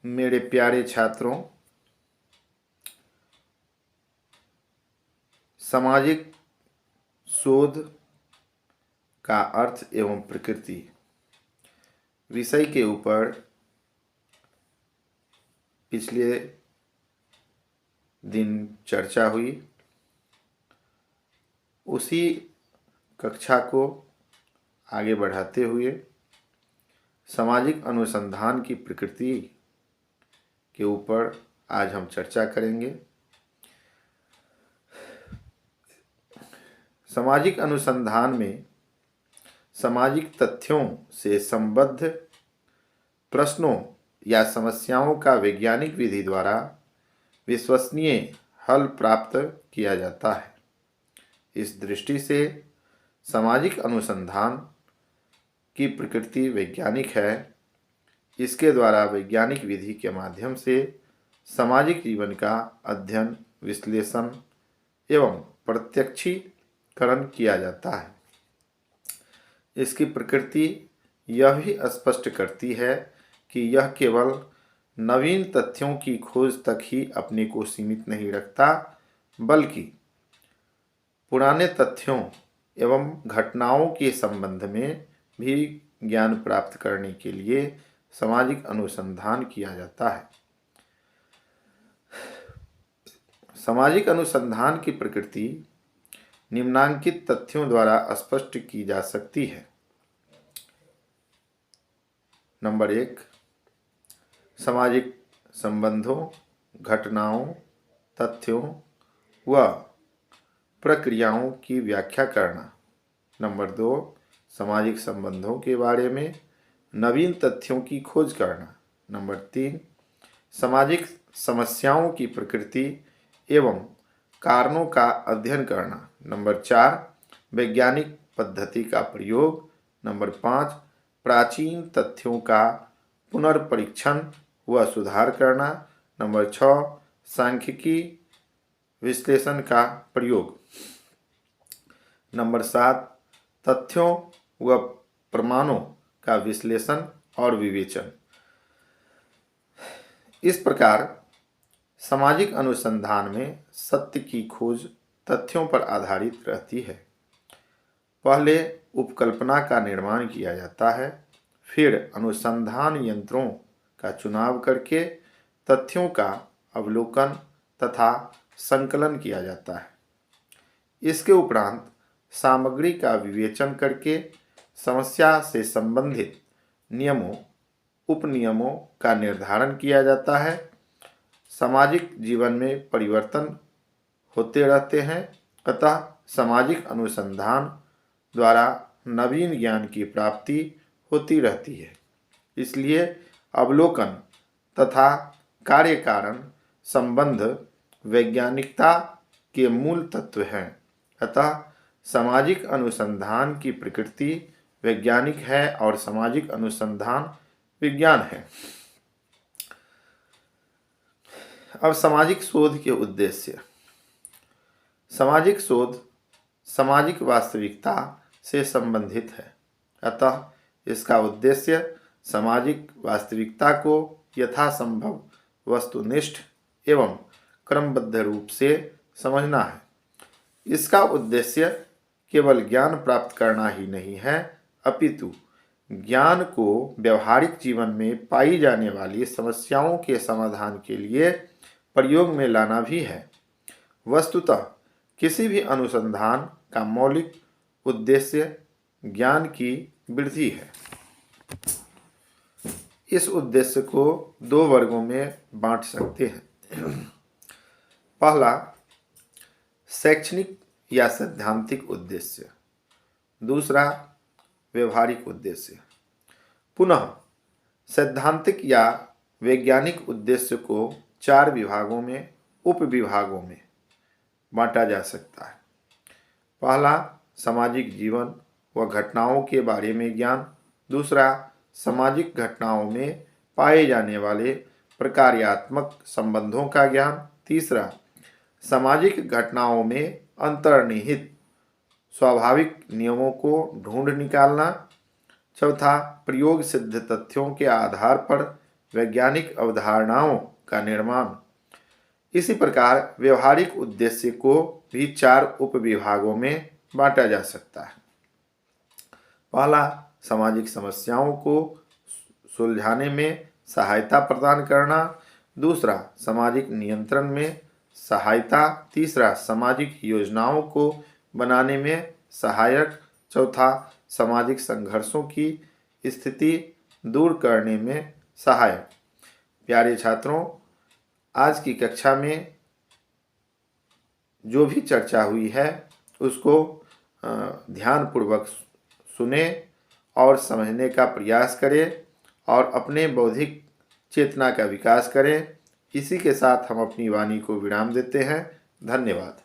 मेरे प्यारे छात्रों, सामाजिक शोध का अर्थ एवं प्रकृति विषय के ऊपर पिछले दिन चर्चा हुई। उसी कक्षा को आगे बढ़ाते हुए सामाजिक अनुसंधान की प्रकृति के ऊपर आज हम चर्चा करेंगे। सामाजिक अनुसंधान में सामाजिक तथ्यों से संबद्ध प्रश्नों या समस्याओं का वैज्ञानिक विधि द्वारा विश्वसनीय हल प्राप्त किया जाता है। इस दृष्टि से सामाजिक अनुसंधान की प्रकृति वैज्ञानिक है। इसके द्वारा वैज्ञानिक विधि के माध्यम से सामाजिक जीवन का अध्ययन, विश्लेषण एवं प्रत्यक्षीकरण किया जाता है। इसकी प्रकृति यह भी स्पष्ट करती है कि यह केवल नवीन तथ्यों की खोज तक ही अपने को सीमित नहीं रखता, बल्कि पुराने तथ्यों एवं घटनाओं के संबंध में भी ज्ञान प्राप्त करने के लिए सामाजिक अनुसंधान किया जाता है। सामाजिक अनुसंधान की प्रकृति निम्नांकित तथ्यों द्वारा स्पष्ट की जा सकती है। नंबर 1, सामाजिक संबंधों, घटनाओं, तथ्यों व प्रक्रियाओं की व्याख्या करना। नंबर 2, सामाजिक संबंधों के बारे में नवीन तथ्यों की खोज करना। नंबर 3, सामाजिक समस्याओं की प्रकृति एवं कारणों का अध्ययन करना। नंबर 4, वैज्ञानिक पद्धति का प्रयोग। नंबर 5, प्राचीन तथ्यों का पुनर्परीक्षण व सुधार करना। नंबर 6, सांख्यिकी विश्लेषण का प्रयोग। नंबर 7, तथ्यों व प्रमाणों का विश्लेषण और विवेचन। इस प्रकार सामाजिक अनुसंधान में सत्य की खोज तथ्यों पर आधारित रहती है। पहले उपकल्पना का निर्माण किया जाता है, फिर अनुसंधान यंत्रों का चुनाव करके तथ्यों का अवलोकन तथा संकलन किया जाता है। इसके उपरांत सामग्री का विवेचन करके समस्या से संबंधित नियमों, उपनियमों का निर्धारण किया जाता है। सामाजिक जीवन में परिवर्तन होते रहते हैं, अतः सामाजिक अनुसंधान द्वारा नवीन ज्ञान की प्राप्ति होती रहती है। इसलिए अवलोकन तथा कार्य कारण संबंध वैज्ञानिकता के मूल तत्व हैं। अतः सामाजिक अनुसंधान की प्रकृति वैज्ञानिक है और सामाजिक अनुसंधान विज्ञान है। अब सामाजिक शोध के उद्देश्य। सामाजिक शोध सामाजिक वास्तविकता से संबंधित है, अतः इसका उद्देश्य सामाजिक वास्तविकता को यथासंभव वस्तुनिष्ठ एवं क्रमबद्ध रूप से समझना है। इसका उद्देश्य केवल ज्ञान प्राप्त करना ही नहीं है, अपितु ज्ञान को व्यवहारिक जीवन में पाई जाने वाली समस्याओं के समाधान के लिए प्रयोग में लाना भी है। वस्तुतः किसी भी अनुसंधान का मौलिक उद्देश्य ज्ञान की वृद्धि है। इस उद्देश्य को 2 वर्गों में बांट सकते हैं। पहला, शैक्षणिक या सैद्धांतिक उद्देश्य। दूसरा, व्यवहारिक उद्देश्य। पुनः सैद्धांतिक या वैज्ञानिक उद्देश्य को 4 विभागों में, उपविभागों में बांटा जा सकता है। पहला, सामाजिक जीवन व घटनाओं के बारे में ज्ञान। दूसरा, सामाजिक घटनाओं में पाए जाने वाले प्रकार्यात्मक संबंधों का ज्ञान। तीसरा, सामाजिक घटनाओं में अंतर्निहित स्वाभाविक नियमों को ढूंढ निकालना। चौथा, प्रयोग सिद्ध तथ्यों के आधार पर वैज्ञानिक अवधारणाओं का निर्माण। इसी प्रकार व्यवहारिक उद्देश्य को भी 4 उपविभागों में बांटा जा सकता है। पहला, सामाजिक समस्याओं को सुलझाने में सहायता प्रदान करना। दूसरा, सामाजिक नियंत्रण में सहायता। तीसरा, सामाजिक योजनाओं को बनाने में सहायक। चौथा, सामाजिक संघर्षों की स्थिति दूर करने में सहायक। प्यारे छात्रों, आज की कक्षा में जो भी चर्चा हुई है उसको ध्यानपूर्वक सुने और समझने का प्रयास करें और अपने बौद्धिक चेतना का विकास करें। इसी के साथ हम अपनी वाणी को विराम देते हैं। धन्यवाद।